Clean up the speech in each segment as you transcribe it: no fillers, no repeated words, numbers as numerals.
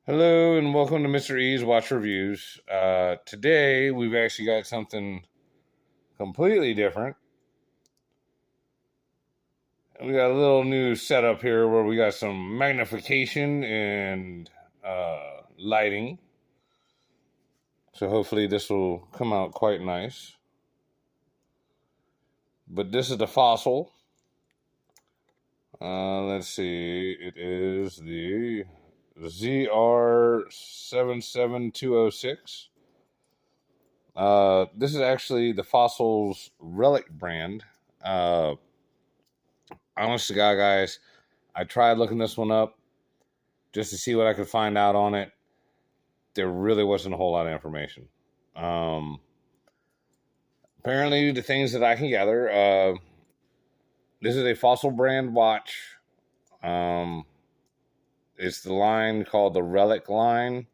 Hello and welcome to Mr. E's Watch Reviews. Today we've actually got something completely different. We got a little new setup here where we got some magnification and lighting. So hopefully this will come out quite nice. But this is the Fossil. Let's see. It is the zr77206. This is actually the Fossil's Relic brand. Honest to God, guys, I tried looking this one up just to see what I could find out on it. There really wasn't a whole lot of information. Apparently, the things that I can gather, this is a Fossil brand watch. It's the line called the Relic line.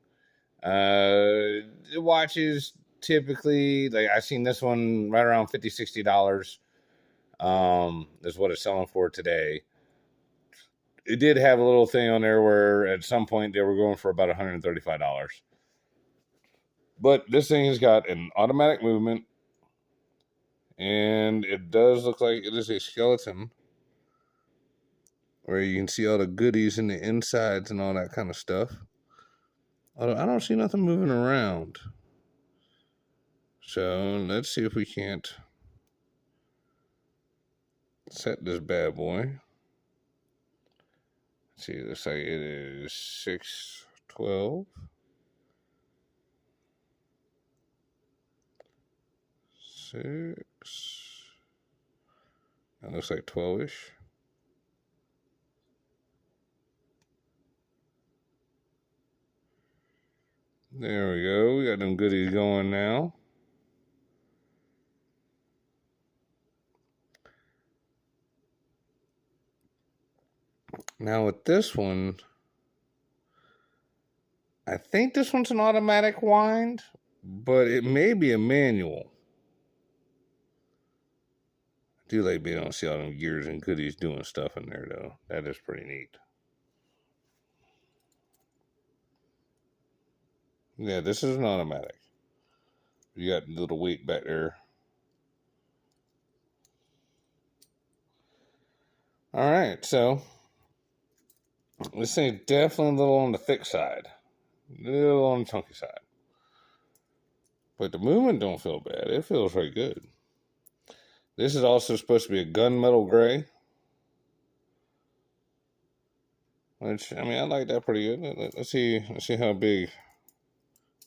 The watches typically, like I've seen this one right around $50-$60. Is what it's selling for today. It did have a little thing on there where at some point they were going for about $135. But this thing has got an automatic movement, and it does look like it is a skeleton where you can see all the goodies in the insides and all that kind of stuff. Although I don't see nothing moving around. So let's see if we can't set this bad boy. Let's see, it looks like it is 612. 6. That looks like 12-ish. There we go. We got them goodies going now. Now with this one, I think this one's an automatic wind, but it may be a manual. I do like being able to see all them gears and goodies doing stuff in there, though. That is pretty neat. Yeah, this is an automatic. You got a little weight back there. All right, so this thing's definitely a little on the thick side. A little on the chunky side. But the movement don't feel bad. It feels very good. This is also supposed to be a gunmetal gray. Which, I mean, I like that pretty good. Let's see how big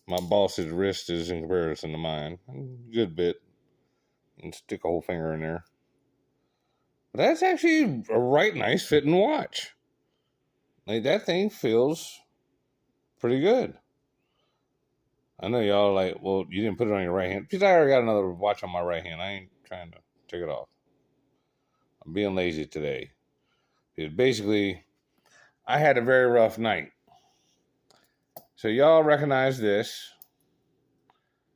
my boss's wrist is in comparison to mine. A good bit. And stick a whole finger in there. But that's actually a right nice fitting watch. Like, that thing feels pretty good. I know y'all are like, well, you didn't put it on your right hand. Because I already got another watch on my right hand. I ain't trying to take it off. I'm being lazy today. Because basically, I had a very rough night. So y'all recognize this.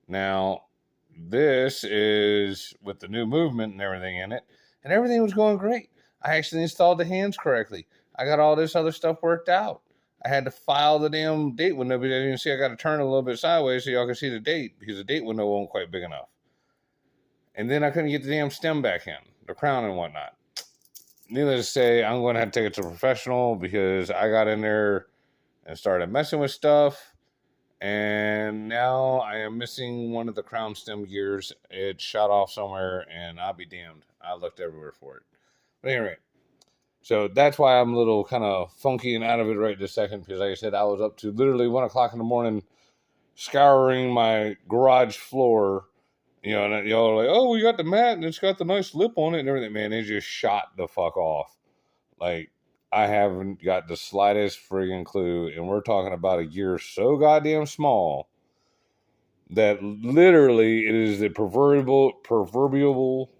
Now, this is with the new movement and everything in it. And everything was going great. I actually installed the hands correctly. I got all this other stuff worked out. I had to file the damn date window, but you can see I got to turn it a little bit sideways so y'all can see the date because the date window wasn't quite big enough. And then I couldn't get the damn stem back in, the crown and whatnot. Needless to say, I'm going to have to take it to a professional because I got in there and started messing with stuff. And now I am missing one of the crown stem gears. It shot off somewhere, and I'll be damned. I looked everywhere for it. But anyway, so that's why I'm a little kind of funky and out of it right this second. Because like I said, I was up to literally 1 o'clock in the morning scouring my garage floor. You know, and y'all are like, oh, we got the mat, and it's got the nice lip on it and everything. Man, it just shot the fuck off. Like, I haven't got the slightest friggin' clue, and we're talking about a gear so goddamn small that literally it is the proverbial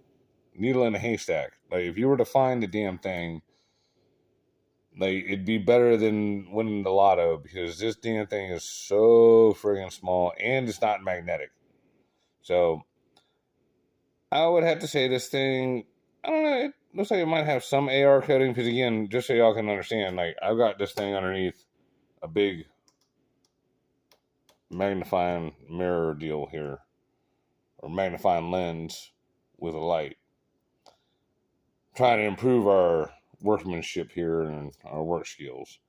needle in a haystack. Like, if you were to find the damn thing, like, it'd be better than winning the lotto because this damn thing is so friggin' small, and it's not magnetic. So, I would have to say this thing, I don't know, it looks like it might have some AR coating, because again, just so y'all can understand, like, I've got this thing underneath a big magnifying mirror deal here, or magnifying lens with a light. Trying to improve our workmanship here and our work skills.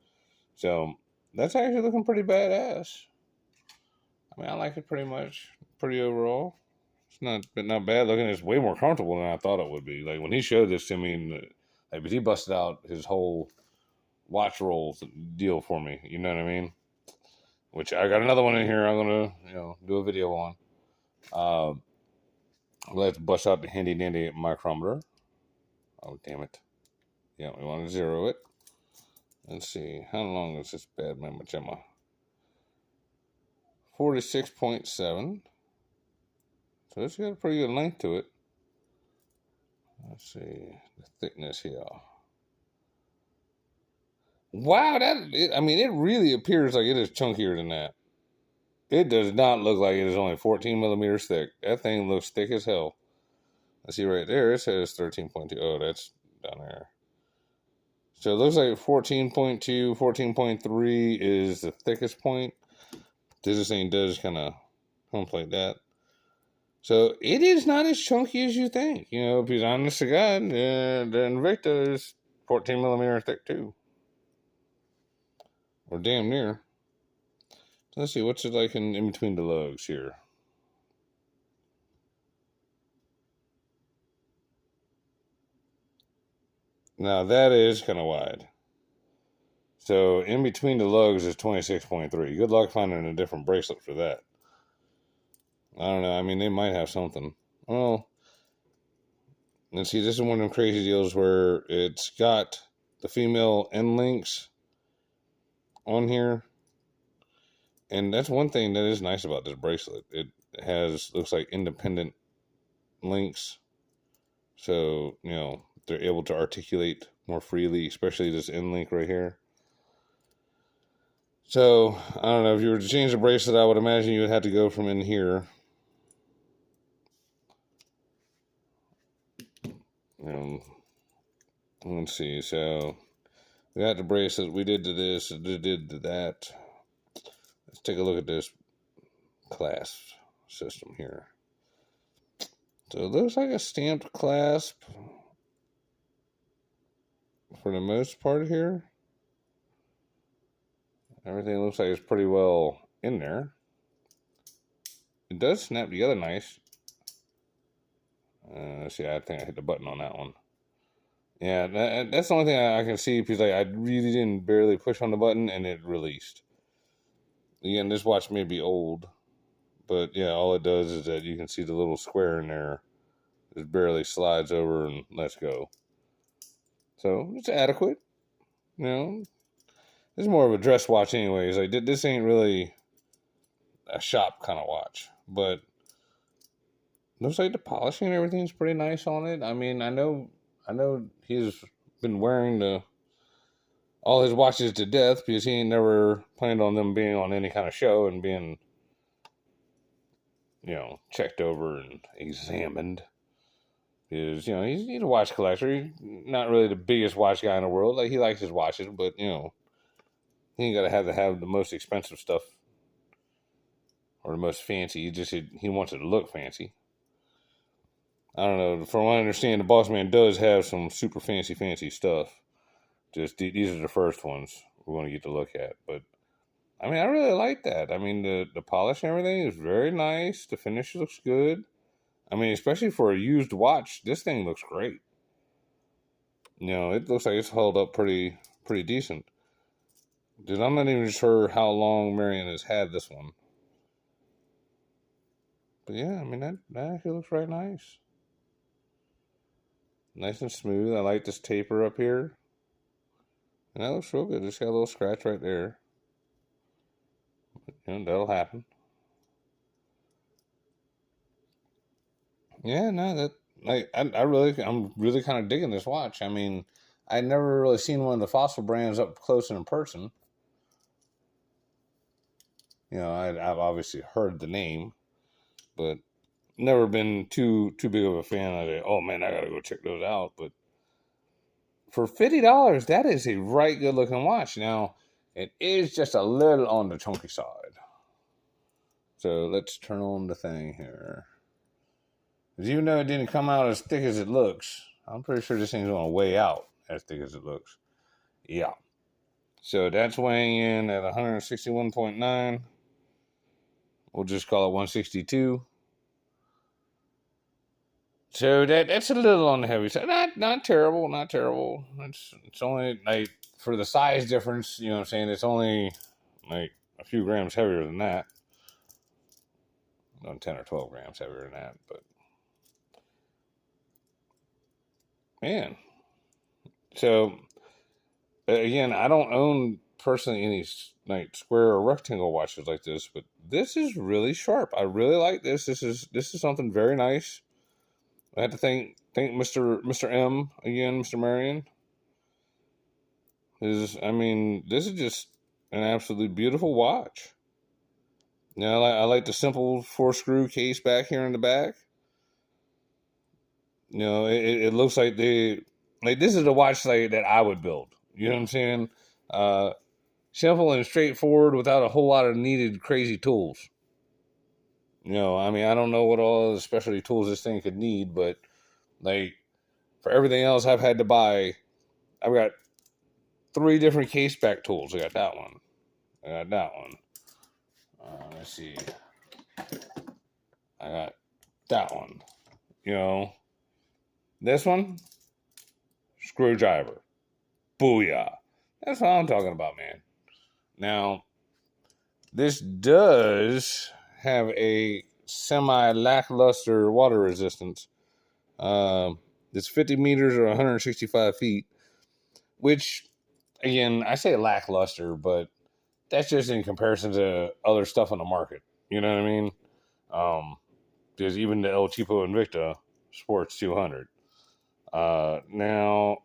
So that's actually looking pretty badass. I mean, I like it pretty overall. It's not bad looking. It's way more comfortable than I thought it would be. Like when he showed this to me, but he busted out his whole watch roll deal for me. You know what I mean? Which I got another one in here. I'm gonna do a video on. Let's bust out the handy dandy micrometer. Oh damn it! Yeah, we want to zero it. Let's see, how long is this bad mamma jamma? 46.7. So it's got a pretty good length to it. Let's see the thickness here. Wow, it really appears like it is chunkier than that. It does not look like it is only 14 millimeters thick. That thing looks thick as hell. Let's see right there. It says 13.2. Oh, that's down there. So it looks like 14.2, 14.3 is the thickest point. This thing does kind of hump like that. So it is not as chunky as you think. Because honest to God, the Invicta is 14 millimeter thick too. Or damn near. So let's see, what's it like in between the lugs here? Now that is kind of wide. So in between the lugs is 26.3. Good luck finding a different bracelet for that. I don't know. I mean, they might have something. Well, let's see. This is one of them crazy deals where it's got the female end links on here. And that's one thing that is nice about this bracelet. It looks like independent links. So, they're able to articulate more freely, especially this end link right here. So, I don't know. If you were to change the bracelet, I would imagine you would have to go from in here. Let's see. So, we got the bracelet. We did to this. Did to that. Let's take a look at this clasp system here. So, it looks like a stamped clasp for the most part here. Everything looks like it's pretty well in there. It does snap together nice. Let's see, I think I hit the button on that one. Yeah, that's the only thing I can see, because I really didn't barely push on the button and it released. Again, this watch may be old, but yeah, all it does is that you can see the little square in there. It barely slides over and lets go. So it's adequate. It's more of a dress watch anyways. Like, this ain't really a shop kind of watch, but looks like the polishing and everything's pretty nice on it. I mean, I know he's been wearing all his watches to death, because he ain't never planned on them being on any kind of show and being, checked over and examined. Because, he's a watch collector. He's not really the biggest watch guy in the world. Like, he likes his watches, but, he ain't got to have the most expensive stuff or the most fancy. He wants it to look fancy. I don't know. From what I understand, the boss man does have some super fancy stuff. Just these are the first ones we're going to get to look at. But I mean, I really like that. I mean, the polish and everything is very nice. The finish looks good. I mean, especially for a used watch, this thing looks great. It looks like it's held up pretty decent. Dude, I'm not even sure how long Marion has had this one. But yeah, I mean, that actually looks right nice. Nice and smooth. I like this taper up here. And that looks real good. Just got a little scratch right there. That'll happen. Yeah, no, I'm really kind of digging this watch. I mean, I'd never really seen one of the Fossil brands up close and in person. I've obviously heard the name, but never been too big of a fan of it. Oh man, I gotta go check those out. But for $50, that is a right good looking watch. Now, it is just a little on the chunky side. So let's turn on the thing here. Because even though it didn't come out as thick as it looks, I'm pretty sure this thing's going to weigh out as thick as it looks. Yeah. So that's weighing in at 161.9. We'll just call it 162. So that's a little on the heavy side. Not terrible, not terrible. It's only like for the size difference, you know what I'm saying? It's only like a few grams heavier than that. Not 10 or 12 grams heavier than that, but man. So again, I don't own personally any like square or rectangle watches like this, but this is really sharp. I really like this. This is something very nice. I have to thank Mr. M again, Mr. Marion. This is just an absolutely beautiful watch. You know, I like the simple 4-screw case back here in the back. You know, it looks like this is a watch like that I would build. You know what I'm saying? Simple and straightforward without a whole lot of needed crazy tools. You know, I mean, I don't know what all the specialty tools this thing could need, but like for everything else I've had to buy, I've got 3 different case back tools. I got that one. I got that one. Let's see. I got that one. You know, this one, screwdriver. Booyah. That's what I'm talking about, man. Now, this does have a semi-lackluster water resistance. It's 50 meters or 165 feet, which, again, I say lackluster, but that's just in comparison to other stuff on the market. You know what I mean? Because even the El Cheapo Invicta sports 200. Now,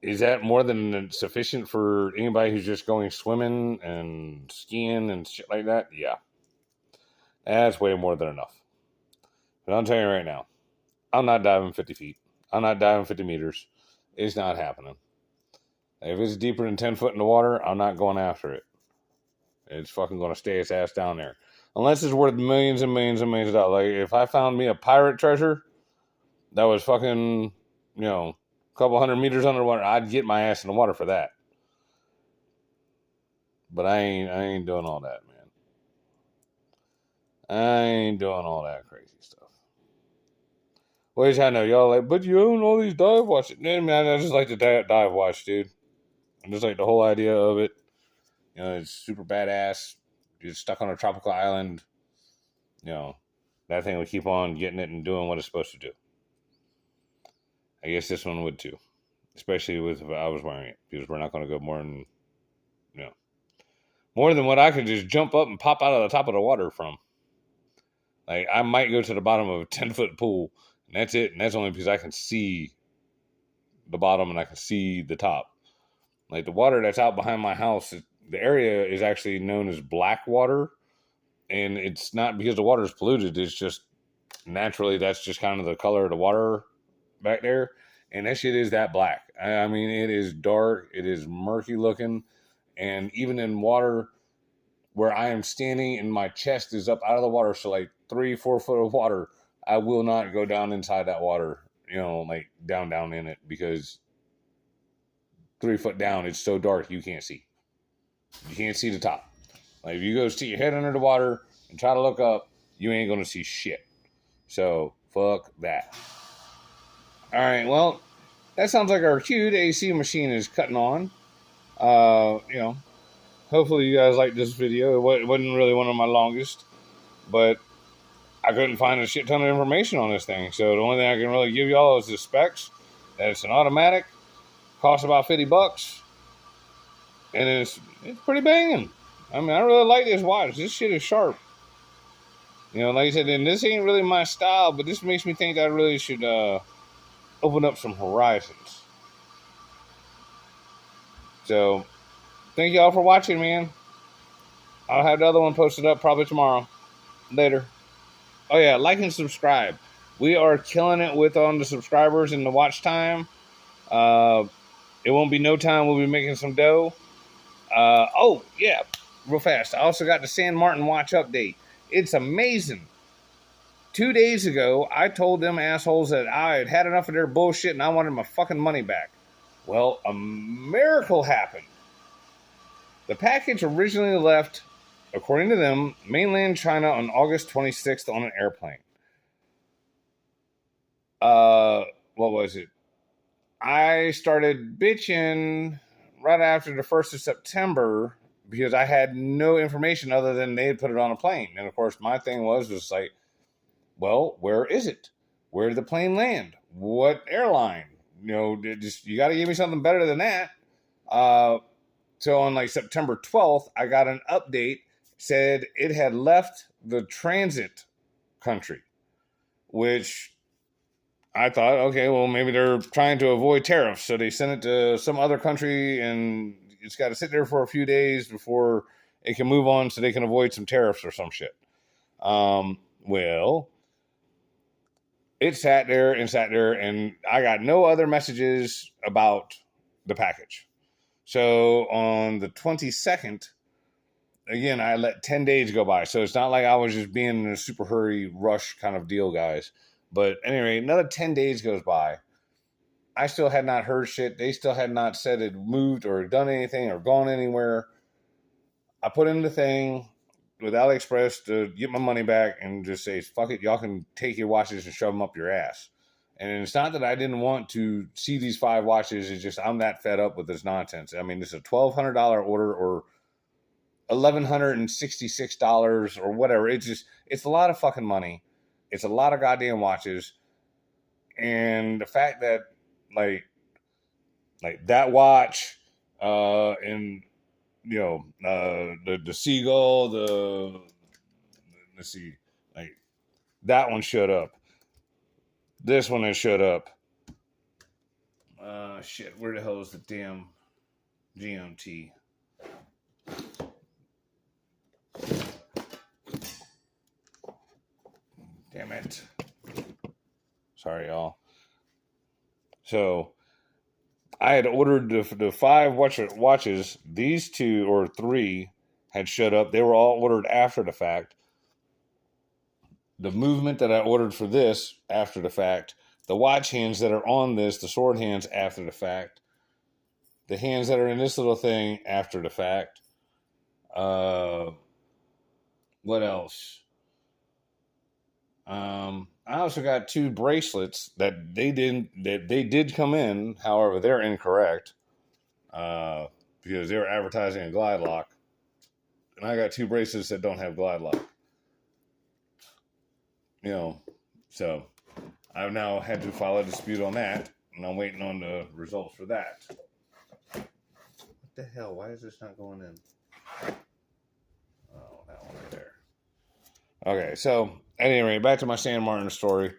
is that more than sufficient for anybody who's just going swimming and skiing and shit like that? Yeah. That's way more than enough. But I'm telling you right now, I'm not diving 50 feet. I'm not diving 50 meters. It's not happening. If it's deeper than 10 foot in the water, I'm not going after it. It's fucking going to stay its ass down there. Unless it's worth millions and millions and millions of dollars. Like, if I found me a pirate treasure that was fucking, you know, a couple 100 meters underwater, I'd get my ass in the water for that. But I ain't doing all that, man. I ain't doing all that crazy stuff. Which I know y'all like, but you own all these dive watches. Man, I just like the dive watch, dude. I just like the whole idea of it. You know, it's super badass. You're stuck on a tropical island. You know, that thing will keep on getting it and doing what it's supposed to do. I guess this one would too. Especially if I was wearing it. Because we're not going to go more than, you know, more than what I could just jump up and pop out of the top of the water from. Like, I might go to the bottom of a 10-foot pool, and that's it. And that's only because I can see the bottom and I can see the top. Like, the water that's out behind my house, the area is actually known as black water. And it's not because the water is polluted. It's just naturally, that's just kind of the color of the water back there. And that shit is that black. I mean, it is dark. It is murky looking. And even in water where I am standing and my chest is up out of the water, so like 3-4 foot of water, I will not go down inside that water, you know, like down in it, because 3 foot down, it's so dark you can't see. You can't see the top. Like, if you go stick your head under the water and try to look up, you ain't going to see shit. So, fuck that. All right, well, that sounds like our cue. The AC machine is cutting on. You know, hopefully you guys liked this video. It wasn't really one of my longest, but I couldn't find a shit ton of information on this thing. So the only thing I can really give y'all is the specs. That it's an automatic, costs about $50, and it's pretty banging. I mean, I really like this watch. This shit is sharp. You know, like I said, and this ain't really my style, but this makes me think that I really should open up some horizons. So, thank y'all for watching, man. I'll have the other one posted up probably tomorrow. Later. Oh yeah, like and subscribe. We are killing it with on the subscribers and the watch time. It won't be no time. We'll be making some dough. Oh yeah, real fast. I also got the San Martin watch update. It's amazing. 2 days ago, I told them assholes that I had had enough of their bullshit and I wanted my fucking money back. Well, a miracle happened. The package originally left, according to them, mainland China on August 26th on an airplane. What was it? I started bitching right after the 1st of September because I had no information other than they had put it on a plane. And of course, my thing was like, well, where is it? Where did the plane land? What airline? You got to give me something better than that. So on like September 12th, I got an update, said it had left the transit country, which I thought, okay, well, maybe they're trying to avoid tariffs. So they sent it to some other country and it's got to sit there for a few days before it can move on so they can avoid some tariffs or some shit. Well, it sat there, and I got no other messages about the package. So on the 22nd, again, I let 10 days go by. So it's not like I was just being in a super hurry rush kind of deal, guys. But anyway, another 10 days goes by. I still had not heard shit. They still had not said it moved or done anything or gone anywhere. I put in the thing with AliExpress to get my money back and just say, fuck it, y'all can take your watches and shove them up your ass. And it's not that I didn't want to see these 5 watches. It's just I'm that fed up with this nonsense. I mean, it's a $1,200 order or $1,166 or whatever. It's a lot of fucking money. It's a lot of goddamn watches. And the fact that like that watch and the seagull, let's see, like that one showed up. This one has showed up. Shit, where the hell is the damn GMT? Damn it. Sorry, y'all. So I had ordered the 5 watches. These 2 or 3 had showed up. They were all ordered after the fact. The movement that I ordered for this after the fact. The watch hands that are on this, the sword hands after the fact. The hands that are in this little thing after the fact. What else? I also got 2 bracelets that they did come in. However, they're incorrect because they were advertising a glide lock, and I got 2 bracelets that don't have glide lock. So I've now had to file a dispute on that, and I'm waiting on the results for that. What the hell? Why is this not going in? Oh, that one right there. Okay, so anyway, back to my San Martin story.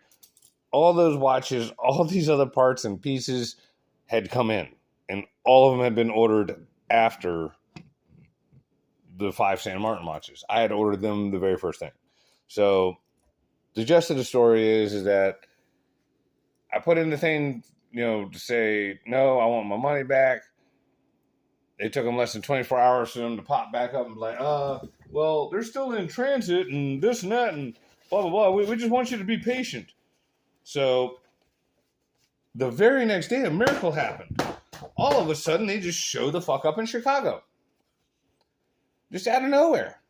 All those watches, all these other parts and pieces had come in, and all of them had been ordered after the 5 San Martin watches. I had ordered them the very first thing. So the gist of the story is that I put in the thing, to say, no, I want my money back. It took them less than 24 hours for them to pop back up and be like, well, they're still in transit and this and that and blah, blah, blah. We just want you to be patient. So the very next day, a miracle happened. All of a sudden, they just show the fuck up in Chicago. Just out of nowhere.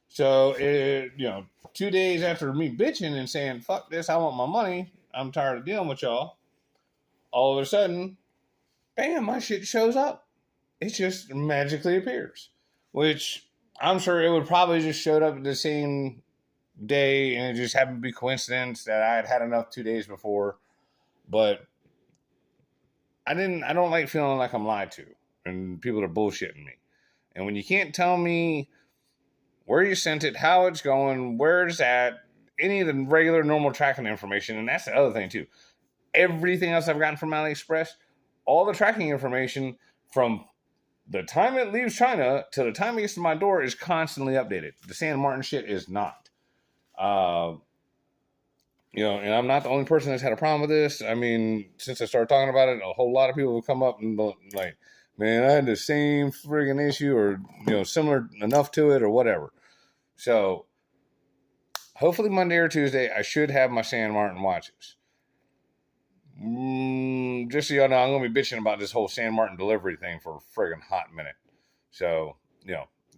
So, 2 days after me bitching and saying, fuck this, I want my money, I'm tired of dealing with y'all, all of a sudden, bam, my shit shows up. It just magically appears. Which, I'm sure it would probably just showed up the same day, and it just happened to be coincidence that I had enough 2 days before. But I don't like feeling like I'm lied to, and people are bullshitting me. And when you can't tell me where you sent it, how it's going, where it's at, any of the regular normal tracking information, and that's the other thing too. Everything else I've gotten from AliExpress, all the tracking information from the time it leaves China to the time it gets to my door is constantly updated. The San Martin shit is not. And I'm not the only person that's had a problem with this. I mean, since I started talking about it, a whole lot of people will come up and like, Man, I had the same friggin' issue, or similar enough to it, or whatever. So hopefully Monday or Tuesday, I should have my San Martin watches. Just so y'all know, I'm gonna be bitching about this whole San Martin delivery thing for a friggin' hot minute. So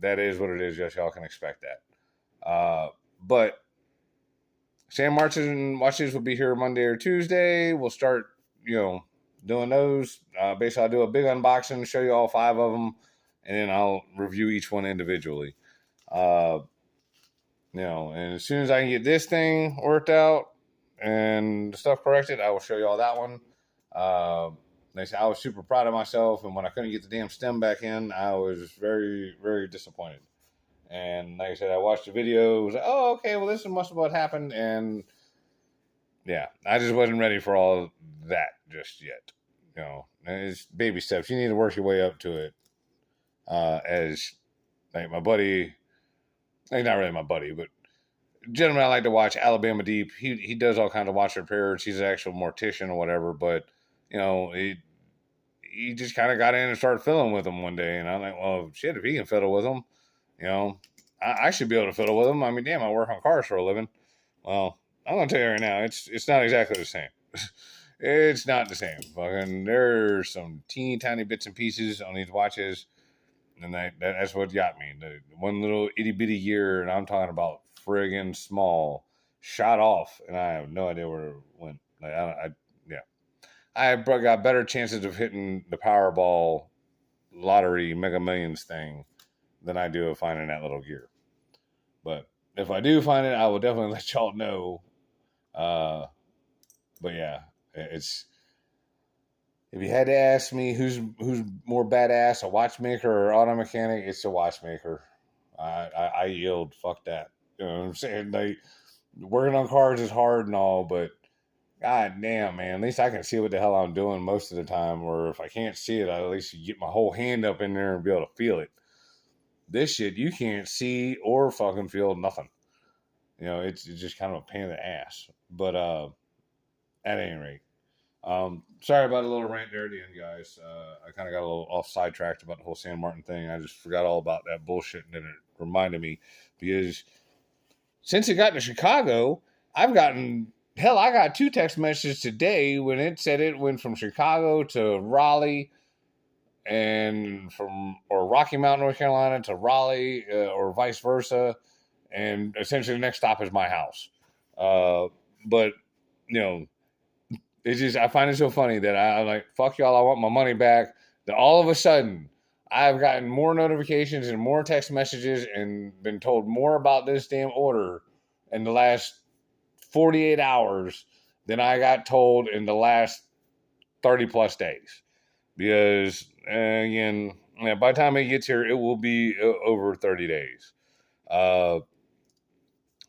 that is what it is. Just y'all can expect that. But San Martin watches will be here Monday or Tuesday. We'll start, doing those. Basically, I'll do a big unboxing, show you all 5 of them, and then I'll review each one individually. And as soon as I can get this thing worked out and the stuff corrected, I will show you all that one. Like I said, I was super proud of myself, and when I couldn't get the damn stem back in, I was very, very disappointed. And like I said, I watched the video. It was like, oh, okay, well, this must have what happened. And yeah, I just wasn't ready for all that just yet. It's baby steps. You need to work your way up to it. As like my buddy, like not really my buddy, but gentleman I like to watch, Alabama Deep. He does all kinds of watch repairs. He's an actual mortician or whatever. But he just kind of got in and started fiddling with them one day, and I'm like, well, shit, if he can fiddle with them, I should be able to fiddle with them. I mean, damn, I work on cars for a living. Well, I'm gonna tell you right now, it's not exactly the same. It's not the same. Fucking, there's some teeny tiny bits and pieces on these watches, and that's what got me. The one little itty bitty gear, and I'm talking about friggin' small, shot off, and I have no idea where it went. Like, I got better chances of hitting the Powerball lottery Mega Millions thing than I do of finding that little gear. But if I do find it, I will definitely let y'all know. But yeah, it's, if you had to ask me who's more badass, a watchmaker or auto mechanic, it's a watchmaker. I yield. Fuck that. You know what I'm saying? Like, working on cars is hard and all, but god damn, man, at least I can see what the hell I'm doing most of the time. Or if I can't see it, I at least get my whole hand up in there and be able to feel it. This shit, you can't see or fucking feel nothing. It's just kind of a pain in the ass. But at any rate, sorry about a little rant there at the end, guys. I kind of got a little off sidetracked about the whole San Martin thing. I just forgot all about that bullshit, and then it reminded me, because since it got to Chicago, I got 2 text messages today when it said it went from Chicago to Raleigh, and or Rocky Mount, North Carolina to Raleigh, or vice versa. And essentially the next stop is my house. But it's just, I find it so funny that I'm like, fuck y'all, I want my money back. Then all of a sudden, I've gotten more notifications and more text messages and been told more about this damn order in the last 48 hours than I got told in the last 30 plus days. Because, again, by the time it gets here, it will be over 30 days.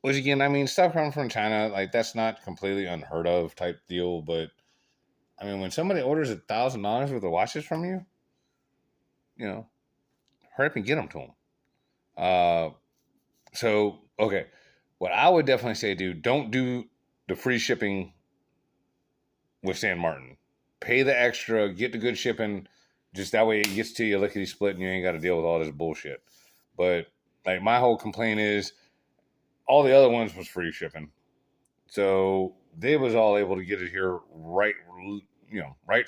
Which, again, I mean, stuff coming from China, like, that's not completely unheard of type deal. But, I mean, when somebody orders $1,000 worth of watches from you, hurry up and get them to them. So, okay. What I would definitely say, dude, don't do the free shipping with San Martin. Pay the extra, get the good shipping. Just that way it gets to you lickety split and you ain't got to deal with all this bullshit. But, like, my whole complaint is all the other ones was free shipping. So they was all able to get it here right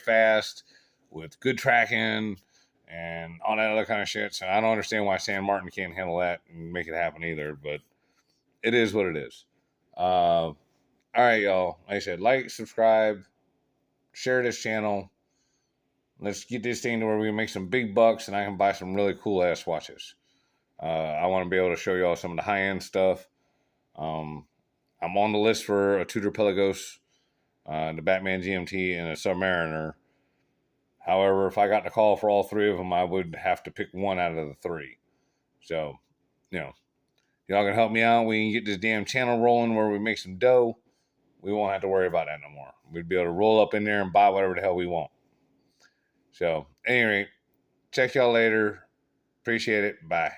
fast with good tracking and all that other kind of shit. So I don't understand why San Martin can't handle that and make it happen either. But it is what it is. All right, y'all. Like I said, like, subscribe, share this channel. Let's get this thing to where we can make some big bucks and I can buy some really cool ass watches. I want to be able to show y'all some of the high end stuff. I'm on the list for a Tudor Pelagos, the Batman GMT, and a Submariner. However, if I got the call for all 3 of them, I would have to pick one out of the 3. So, y'all can help me out. We can get this damn channel rolling where we make some dough. We won't have to worry about that no more. We'd be able to roll up in there and buy whatever the hell we want. So, anyway, check y'all later. Appreciate it. Bye.